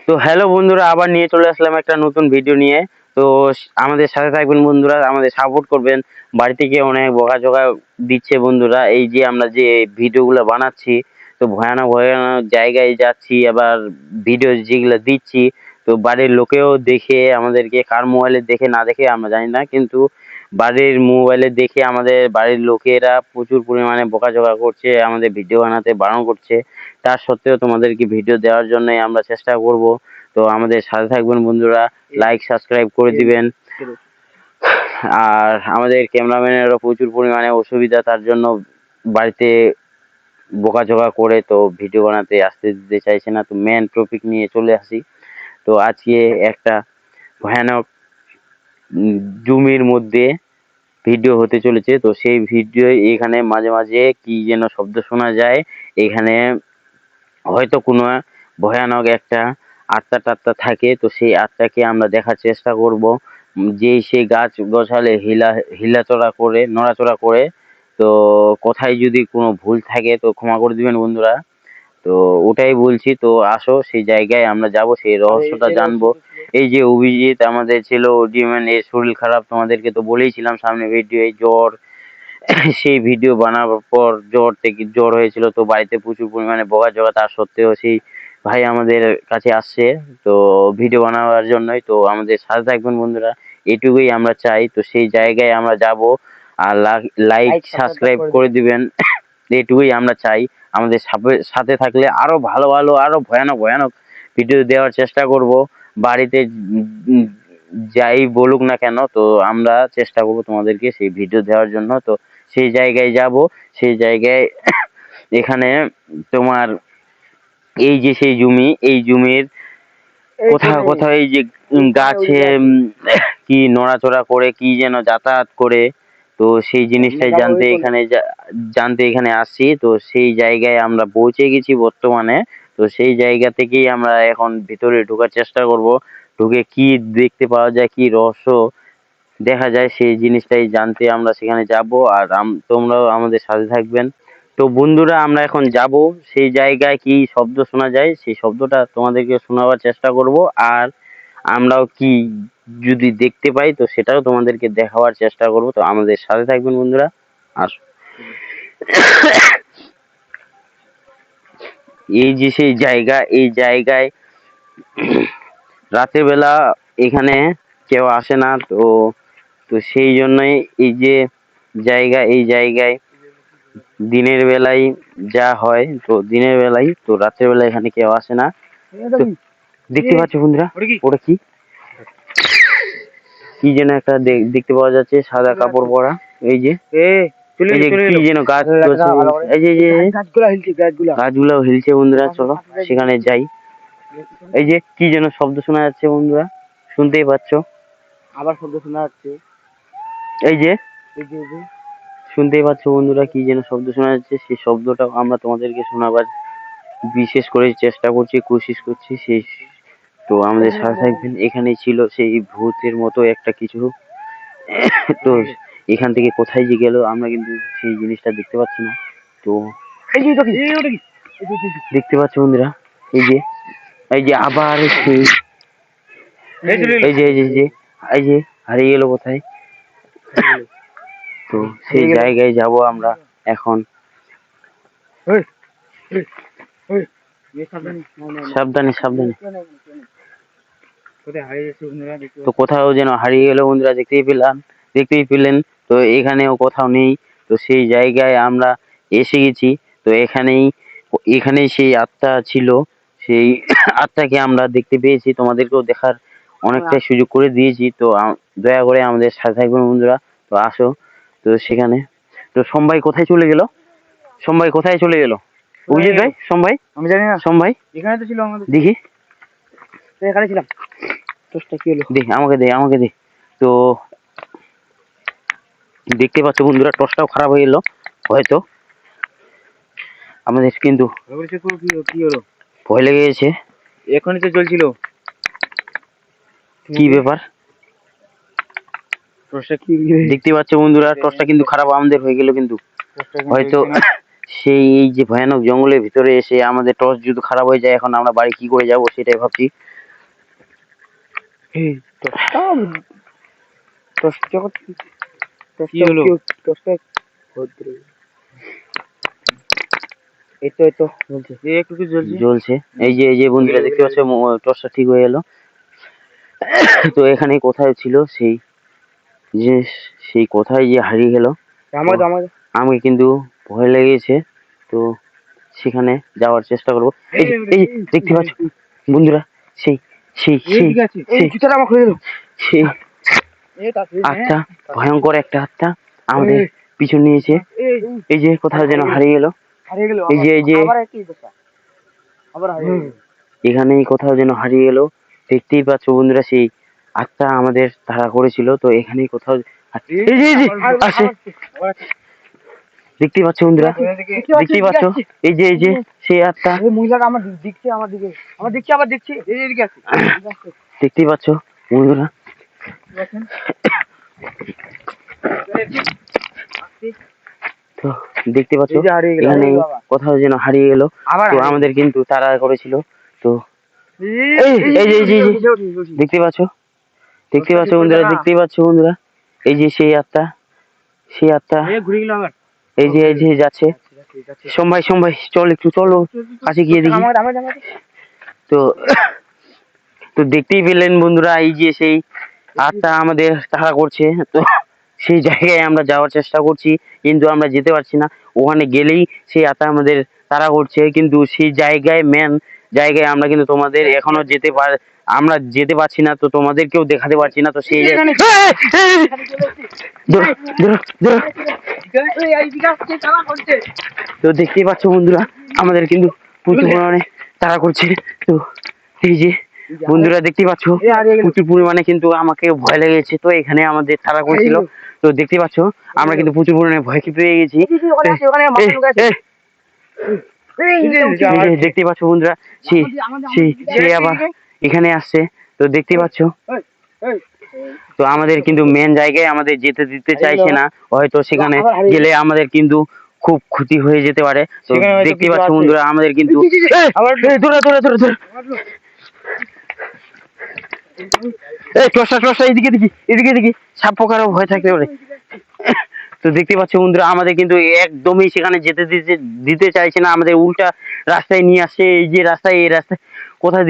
তো হ্যালো বন্ধুরা, আবার নিয়ে চলে আসলাম একটা নতুন ভিডিও নিয়ে। তো আমাদের সাথে থাকবেন বন্ধুরা, আমাদের সাপোর্ট করবেন। বাড়ি থেকে অনেক বকাঝকা দিচ্ছে বন্ধুরা, এই যে আমরা যে ভিডিওগুলো বানাচ্ছি, তো ভয়ানক ভয়ানক জায়গায় যাচ্ছি, আবার ভিডিও যেগুলো দিচ্ছি, তো বাড়ির লোকেও দেখে আমাদেরকে, কার মোবাইলে দেখে না দেখে আমরা জানি না, কিন্তু বাড়ির মোবাইলে দেখে আমাদের বাড়ির লোকেরা প্রচুর পরিমাণে বকাঝকা করছে, আমাদের ভিডিও বানাতে বারণ করছে। তার সত্ত্বেও তোমাদেরকে ভিডিও দেওয়ার জন্যই আমরা চেষ্টা করব। তো আমাদের সাথে থাকবেন বন্ধুরা, লাইক সাবস্ক্রাইব করে দিবেন। আর আমাদের ক্যামেরাম্যানেরও প্রচুর পরিমাণে অসুবিধা, তার জন্য বাড়িতে বকাঝকা করে তো ভিডিও বানাতে আসতে দিতে চাইছে না। তো মেন টপিক নিয়ে চলে আসি। তো আজকে একটা ভয়ানক জমির মধ্যে ভিডিও হতে চলেছে। তো সেই ভিডিও এখানে মাঝে মাঝে কি যেন শব্দ শোনা যায়, এখানে হয়তো কোনো ভয়ানক একটা আত্মা টাত্মা থাকে। তো সেই আত্মাকে আমরা দেখার চেষ্টা করব, যে সেই গাছ গোছালে হিলাচড়া করে, নড়াচড়া করে। তো কোথায় যদি কোনো ভুল থাকে তো ক্ষমা করে দিবেন বন্ধুরা। তো ওটাই বলছি, তো আসো সেই জায়গায় আমরা যাব, সেই রহস্যটা জানবো। এই যে অভিজিৎ আমাদের ছিল, এর শরীর খারাপ, তোমাদেরকে তো বলেইছিলাম সামনে ভিডিও, জ্বর। সেই ভিডিও বানাবার পর জ্বর হয়েছিল, তো বাড়িতে প্রচুর পরিমাণে বকাঝকা, তার সত্ত্বেও সেই ভাই আমাদের কাছে আসছে তো ভিডিও বানাবার জন্যই। তো আমাদের সাথে থাকবেন বন্ধুরা, এটুকুই আমরা চাই। তো সেই জায়গায় আমরা যাব, আর লাইক সাবস্ক্রাইব করে দিবেন, এটুকুই আমরা চাই। আমাদের সাথে থাকলে আরো ভালো ভালো, আরো ভয়ানক ভয়ানক ভিডিও দেওয়ার চেষ্টা করব। বাড়িতে যাই বলুক না কেন, তো আমরা চেষ্টা করব তোমাদেরকে সেই ভিডিও দেওয়ার জন্য। তো সেই জায়গায় যাব, সেই জায়গায় এখানে তোমার এই যে সেই জমি, এই জমির কোথাও কোথাও এই যে গাছে কি নড়াচড়া করে, কি যেন যাতায়াত করে, তো সেই জিনিসটাই জানতে এখানে আসছি। তো সেই জায়গায় আমরা পৌঁছে গেছি বর্তমানে। তো সেই জায়গা থেকেই আমরা এখন ভিতরে ঢোকার চেষ্টা করব, ঢুকে কি দেখতে পাওয়া যায়, কি রহস্য দেখা যায়, সেই জিনিসটাই জানতে আমরা সেখানে যাব। আর তোমরাও আমাদের সাথে থাকবেন। তো বন্ধুরা, আমরা এখন যাব সেই জায়গায়, কি শব্দ শোনা যায় সেই শব্দটা তোমাদেরকে শোনাবার চেষ্টা করব। আর আমরাও কি যদি দেখতে পাই তো সেটাও তোমাদেরকে দেখাবার চেষ্টা করব। তো আমাদের সাথে থাকবেন বন্ধুরা, আসো। এই যে সেই জায়গা, এই জায়গায় রাতের বেলা এখানে কেউ আসে না। তো তো সেই জন্যই এই যে জায়গা, এই জায়গায় দিনের বেলায় যা হয়, তো দিনের বেলায়, তো রাতের বেলা এখানে কেউ আসে না। তো দেখতে পাচ্ছ বন্ধুরা, ওটা কি কি যেন একটা দেখতে পাওয়া যাচ্ছে, সাদা কাপড় পরা। এই যে কি যেন গাছ, এই যে গাছগুলো হিলছে বন্ধুরা, চলো সেখানে যাই। এই যে কি যেন শব্দ শোনা যাচ্ছে বন্ধুরা, শুনতেই পাচ্ছ? আবার শব্দ শোনা যাচ্ছে, এই যে শুনতেই পাচ্ছ বন্ধুরা, কি যেন শব্দ শোনা যাচ্ছে। সেই শব্দটাও আমরা তোমাদেরকে শোনাবার বিশেষ করে চেষ্টা করছি, কোশিশ করছি। সেই তো আমাদের সাথে থাকবেন। এখানেই ছিল সেই ভূতের মতো একটা কিছু। তো এখান থেকে কোথায় যে গেল আমরা কিন্তু সেই জিনিসটা দেখতে পাচ্ছি না। তো দেখতে পাচ্ছ বন্ধুরা, এই যে আবার সেই এই যে এই যে হারিয়ে গেল কোথায়। তো সেই জায়গায় যাব আমরা এখন। সাবধানে সাবধানে। তো কোথাও যেন হারিয়ে গেল বন্ধুরা, দেখতেই পেলেন। তো এখানেও কোথাও নেই। তো সেই জায়গায় আমরা এসে গেছি। তো এখানেই সেই আত্মা ছিল, সেই আত্মাকে আমরা দেখতে পেয়েছি, তোমাদেরকেও দেখার অনেকটাই সুযোগ করে দিয়েছি। তো দয়া করে আমাদের সাথে থাকবেন বন্ধুরা। তো আসো। তো সেখানে তো সোমভাই কোথায় চলে গেল? সোমভাই কোথায় চলে গেল? অভিজিৎ ভাই, সোমভাই, আমি জানি না। সোমভাই এখানে তো ছিল আমাদের, দেখি এখানে ছিলাম। টর্চটা কি হলো? দে, আমাকে দে। তো দেখতে পাচ্ছ বন্ধুরা, টর্চটাও খারাপ হয়ে গেল হয়তো আমাদের, কিন্তু কি হলো? ভয় লেগে গেছে। এখনই তো চলছিল। কি ব্যাপার? টর্চটা কি দেখতে পাচ্ছ বন্ধুরা, টর্চটা কিন্তু খারাপ আমাদের হয়ে গেল, কিন্তু হয়তো সেই এই যে ভয়ানক জঙ্গলের ভিতরে এসে আমাদের টর্চ যদি খারাপ হয়ে যায়, এখন আমরা বাড়ি কি করে যাব সেটাই ভাবছি। এই টসটা টসটা কি হলো? টসটা ভদ্র। এই তো বলছে একটু কি জ্বলছে। জ্বলছে। এই যে বন্ধুরা দেখতে পাচ্ছ টর্চটা ঠিক হয়ে গেল। তো এখানে কোথায় ছিল যে সেই কোথায় যে হারিয়ে গেল। আমাকে আমি কিন্তু ভয় লেগেছে, তো সেখানে যাওয়ার চেষ্টা করবো। এই যে দেখতে পাচ্ছ বন্ধুরা, সেই সেই সেই এই জুতাটা আমার খুলে দিল। সেই আত্মা, ভয়ঙ্কর একটা আত্মা আমাদের পিছু নিয়েছে। এই যে কোথাও যেন হারিয়ে গেল। এই যে আবার হারিয়ে গেল। এখানেই কোথাও যেন হারিয়ে গেল। দেখতেই পাচ্ছ বন্ধুরা, সেই আত্মা আমাদের তাড়া করেছিল, তো এখানেই কোথাও এই যে আসে। দেখতেই পাচ্ছ বন্ধুরা, দেখতেই পাচ্ছ এই যে সেই আত্মা। মহিলাটা আমার দিচ্ছে, আবার দেখছে। এদিকে আছে। দেখতেই পাচ্ছ বন্ধুরা, তো দেখতে পাচ্ছ এখানে কোথাও যেন হারিয়ে গেল। তো আমাদের কিন্তু তাড়া করেছিল। তো এই যে দেখতে পাচ্ছ বন্ধুরা, এই যে সেই আত্মা ঘুরে গেল আবার। এই যে যাচ্ছে। সোমভাই চল, একটু চলো কাছে গিয়ে দেখি। তো তো দেখতেই পেলেন বন্ধুরা, এই যে সেই আত্মা আমাদের তাড়া করছে। তো সেই জায়গায় আমরা যাওয়ার চেষ্টা করছি, কিন্তু আমরা যেতে পারছি না। ওখানে গেলেই সেই আত্মা আমাদের তাড়া করছে, কিন্তু সেই মেন জায়গায় আমরা কিন্তু তোমাদের এখনো আমরা যেতে পারছি না, তো তোমাদেরকেও দেখাতে পারছি না। তো সেই তো দেখতেই পাচ্ছ বন্ধুরা, আমাদের কিন্তু প্রচুর পরিমাণে তাড়া করছে। তো এই যে বন্ধুরা দেখতে পাচ্ছ, প্রচুর পরিমাণে কিন্তু আমাকে ভয় লেগেছে। তো এখানে আমাদের তাড়া করছিল। তো দেখতে পাচ্ছ আমরা কিন্তু প্রচুর পরিমাণে ভয় পেয়ে গেছি। দেখতে পাচ্ছ বন্ধুরা, সে আবার এখানে আসছে। তো দেখতে পাচ্ছ, তো আমাদের কিন্তু মেন জায়গায় আমাদের যেতে দিতে চাইছে না। হয়তো সেখানে গেলে আমাদের কিন্তু খুব ক্ষতি হয়ে যেতে পারে। তো দেখতে পাচ্ছ বন্ধুরা, আমাদের কিন্তু এদিকে দেখি সাপ পোকারও ভয় থাকতে পারে। তো দেখতে পাচ্ছ বন্ধুরা, আমাদের কিন্তু একদমই সেখানে যেতে দিতে চাইছে না। আমাদের উল্টা রাস্তায় নিয়ে আসছে। এই রাস্তায় কোথায়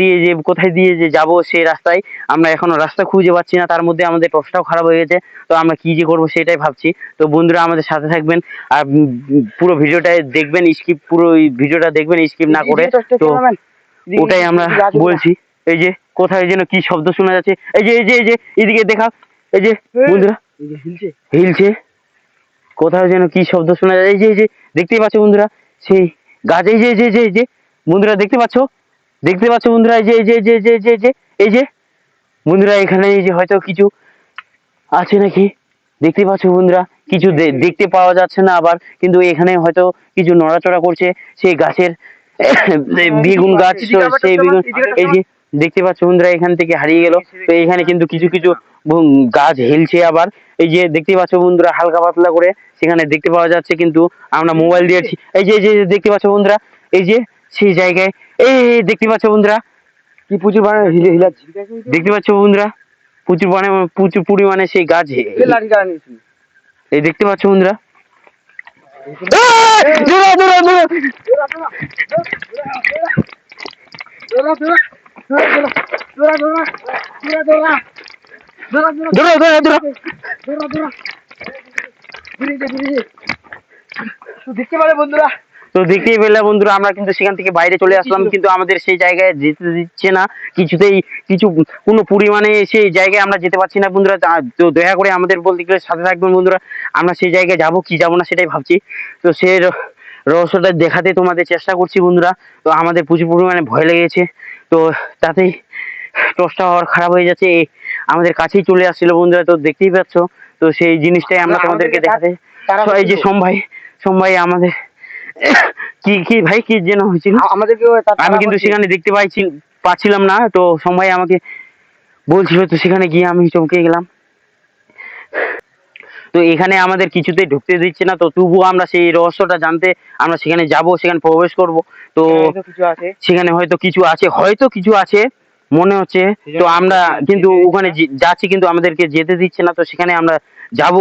দিয়ে যে যাবো, সেই রাস্তায় আমরা এখনো রাস্তা খুঁজে পাচ্ছি না। তার মধ্যে আমাদের টর্চটাও খারাপ হয়ে গেছে। তো আমরা কি যে করবো সেটাই ভাবছি। তো বন্ধুরা আমাদের সাথে থাকবেন, আর পুরো ভিডিওটা দেখবেন, স্কিপ না করে। তো ওটাই আমরা বলছি। এই যে কোথায় যেন কি শব্দ শোনা যাচ্ছে। এই যে এদিকে দেখা, এই যে বন্ধুরা হিলছে। কোথাও যেন কি শব্দ শোনা যায়। এই যে দেখতেই পাচ্ছ বন্ধুরা, সেই গাছ। এই যে বন্ধুরা দেখতে পাচ্ছ বন্ধুরা, এই যে বন্ধুরা, এখানে এই যে হয়তো কিছু আছে নাকি। দেখতে পাচ্ছ বন্ধুরা, কিছু দেখতে পাওয়া যাচ্ছে না আবার, কিন্তু এখানে হয়তো কিছু নড়াচড়া করছে সেই গাছের। বেগুন গাছ, সেই বেগুন। এই যে দেখতে পাচ্ছ বন্ধুরা, এখান থেকে হারিয়ে গেল। তো এখানে কিন্তু কিছু গাছ হেলছে আবার। এই যে দেখতে পাচ্ছ বন্ধুরা, হালকা পাতলা করে সেখানে দেখতে পাওয়া যাচ্ছে, কিন্তু আমরা মোবাইল দিয়েছি। এই যে দেখতে পাচ্ছ বন্ধুরা, এই যে সেই জায়গায় এই দেখতে পাচ্ছ বন্ধুরা, কি প্রচুর হিলাচ্ছে। দেখতে পাচ্ছ বন্ধুরা, প্রচুর পরিমাণে সেই গাছ এই দেখতে পাচ্ছ বন্ধুরা। দেখতে পারে বন্ধুরা। তো দেখতেই পেলে বন্ধুরা, আমরা কিন্তু সেখান থেকে বাইরে চলে আসলাম, কিন্তু আমাদের সেই জায়গায় যেতে দিচ্ছে না কিছুতেই। কোনো পরিমাণে সেই জায়গায় আমরা যেতে পারছি না বন্ধুরা। তো দয়া করে আমাদের বলতে গেলে সাথে থাকবেন বন্ধুরা। আমরা সেই জায়গায় যাবো কি যাবো না সেটাই ভাবছি। তো সেই রহস্যটা দেখাতে তোমাদের চেষ্টা করছি বন্ধুরা। তো আমাদের প্রচুর পরিমাণে ভয় লেগেছে। তো তাতেই টসটা খারাপ হয়ে যাচ্ছে, আমাদের কাছেই চলে আসছিল বন্ধুরা। তো দেখতেই পাচ্ছ, তো সেই জিনিসটাই আমরা তোমাদেরকে দেখাতে। এই যে সোমভাই আমাদের কি ভাই, কি যেন হয়েছিল আমাদেরকে। আমি কিন্তু সেখানে দেখতে পাচ্ছিলাম না। তো সোমভাই আমাকে বলছিল, তো সেখানে গিয়ে আমি চমকে গেলাম। তো এখানে আমাদের কিছুতেই ঢুকতে দিচ্ছে না। তো তবুও আমরা সেই রহস্যটা জানতে আমরা সেখানে যাব, সেখানে প্রবেশ করব। তো সেখানে হয়তো কিছু আছে, মনে হচ্ছে। তো আমরা কিন্তু ওখানে যাচ্ছি কিন্তু আমাদেরকে যেতে দিচ্ছে না, তো সেখানে আমরা যাব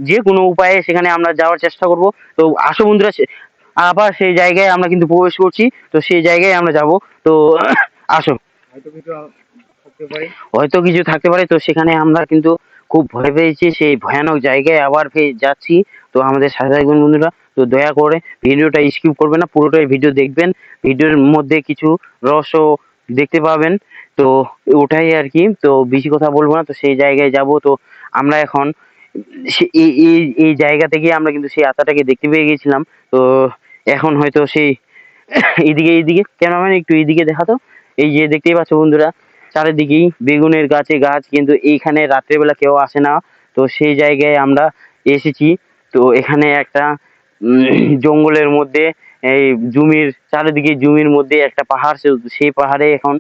যে কোনো উপায়ে সেখানে আমরা যাওয়ার চেষ্টা করব। তো আসো বন্ধুরা, আবার সেই জায়গায় আমরা কিন্তু প্রবেশ করছি, তো সেই জায়গায় আমরা যাব। তো আসো, হয়তো কিছু থাকতে পারে। তো সেখানে আমরা কিন্তু খুব ভয় পেয়েছি, সেই ভয়ানক জায়গায় আবার ফের যাচ্ছি। তো আমাদের সাথে থাকবেন বন্ধুরা, তো দয়া করে ভিডিওটা স্কিপ করবেন না, পুরোটাই ভিডিও দেখবেন। ভিডিওর মধ্যে কিছু রহস্য দেখতে পাবেন, তো ওটাই আর কি। তো বেশি কথা বলবো না, তো সেই জায়গায় যাব। তো আমরা এখন এই জায়গা থেকে আমরা কিন্তু সেই আত্মাটাকে দেখতে পেয়ে গেছিলাম। তো এখন হয়তো সেই এইদিকে ক্যামেরাম্যান একটু এইদিকে দেখাতো। এই যে দেখতেই পাচ্ছ বন্ধুরা, চারিদিকেই বেগুনের গাছে গাছ, কিন্তু এইখানে রাত্রেবেলা কেউ আসে না। তো সেই জায়গায় আমরা এসেছি। তো এখানে একটা জঙ্গলের মধ্যে, এই চারিদিকে জমির মধ্যে একটা পাহাড়, সেই পাহাড়ে এখন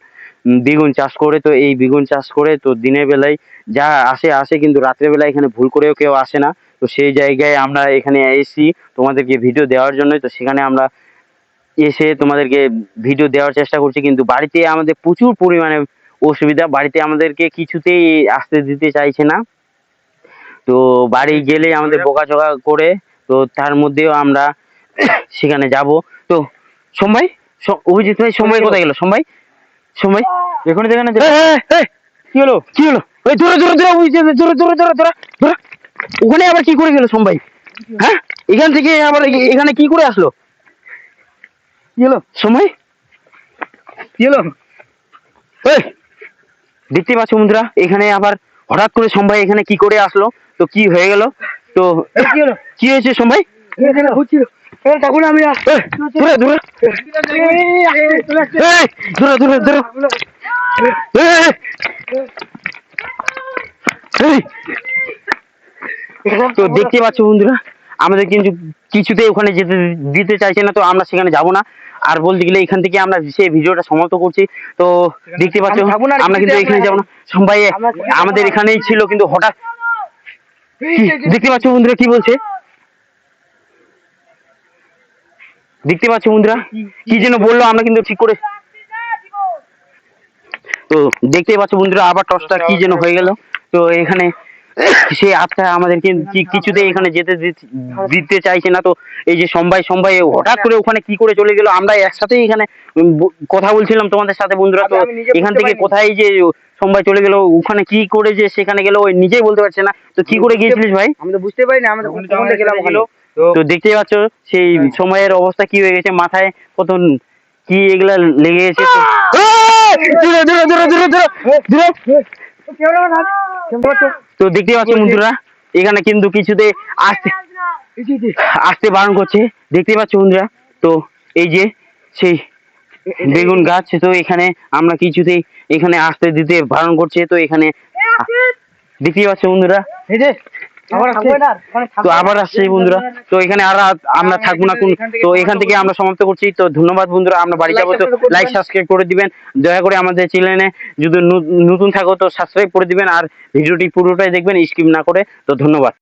বেগুন চাষ করে। তো এই বেগুন চাষ করে তো দিনের বেলায় যা আসে, কিন্তু রাত্রের বেলায় এখানে ভুল করেও কেউ আসে না। তো সেই জায়গায় আমরা এখানে এসেছি তোমাদেরকে ভিডিও দেওয়ার জন্য। তো সেখানে আমরা এসে তোমাদেরকে ভিডিও দেওয়ার চেষ্টা করছি, কিন্তু বাড়িতে আমাদের প্রচুর পরিমাণে অসুবিধা। বাড়িতে আমাদেরকে কিছুতেই আসতে দিতে চাইছে না। তো বাড়ি গেলে আমাদের বকাঝকা করে। তো তার মধ্যেও আমরা সেখানে যাব। তো সময়, অভিজিৎ ভাই, সময় কোথায় গেল? সময় এখনই দেখে না কি হলো? ওই ধরো ওই যে ধরো। ওখানে আবার কি করে গেল সময়? হ্যাঁ, এখান থেকে আবার এখানে কি করে আসলো? কি হলো সময় কি হলো? এই দেখতে পাচ্ছ বন্ধুরা, এখানে আবার হঠাৎ করে সময় এখানে কি করে আসলো? তো কি হয়ে গেল? তো কি হলো? কি হয়েছে সময়? এখানে হচ্ছিল তখন আমি ধরো তো দেখতে পাচ্ছ বন্ধুরা, আমাদের কিন্তু কিছুতেই ওখানে যেতে দিতে চাইছে না। তো আমরা সেখানে যাব না। আর বলতে গেলে এখান থেকে আমরা সেই ভিডিওটা সমাপ্ত করছি। তো দেখতে পাচ্ছ আমরা কিন্তু এখানে যাব না। সবাই আমাদের এখানেই ছিল, কিন্তু হঠাৎ দেখতে পাচ্ছ বন্ধুরা কি বলছে? দেখতে পাচ্ছ বন্ধুরা কি যেন বললো, আমরা কিন্তু ঠিক করে। তো দেখতেই পাচ্ছ বন্ধুরা, আবার টসটা কি যেন হয়ে গেল। তো এখানে সেই আত্মা আমাদেরকে কিছুতেই এখানে যেতে দিতে চাইছে না। তো এই যে সমবায় হঠাৎ করে ওখানে কি করে চলে গেল। আমরা একসাথেই এখানে কথা বলছিলাম তোমাদের সাথে বন্ধুরা। তো এখান থেকে কোথায় যে সমবায় চলে গেল, ওখানে কি করে যে সেখানে গেল ওই নিজেই বলতে পারছে না। তো কি করে গিয়েছিলিস ভাই? আমি তো বুঝতে পারি না, আমরা কখন গেলাম ওখানে। তো দেখতেই পাচ্ছ সেই সময়ের অবস্থা কি হয়ে গেছে, মাথায় কত কি এগুলা লেগে গেছে। তো দেখতে পাচ্ছ বন্ধুরা, এখানে কিন্তু কিছুতে আসতে বারণ করছে। দেখতে পাচ্ছ বন্ধুরা, তো এই যে সেই বেগুন গাছ, তো এখানে আমরা কিছুতেই এখানে আসতে দিতে বারণ করছে। তো এখানে দেখতে পাচ্ছ বন্ধুরা, তো আবার আসছে বন্ধুরা। তো এখানে আর আমরা থাকবো না। তো এখান থেকে আমরা সমাপ্ত করছি। তো ধন্যবাদ বন্ধুরা, আমরা বাড়ি যাবো। তো লাইক সাবস্ক্রাইব করে দিবেন দয়া করে আমাদের চ্যানেলে। যদি নতুন থাকো তো সাবস্ক্রাইব করে দিবেন, আর ভিডিওটি পুরোটাই দেখবেন স্কিপ না করে। তো ধন্যবাদ।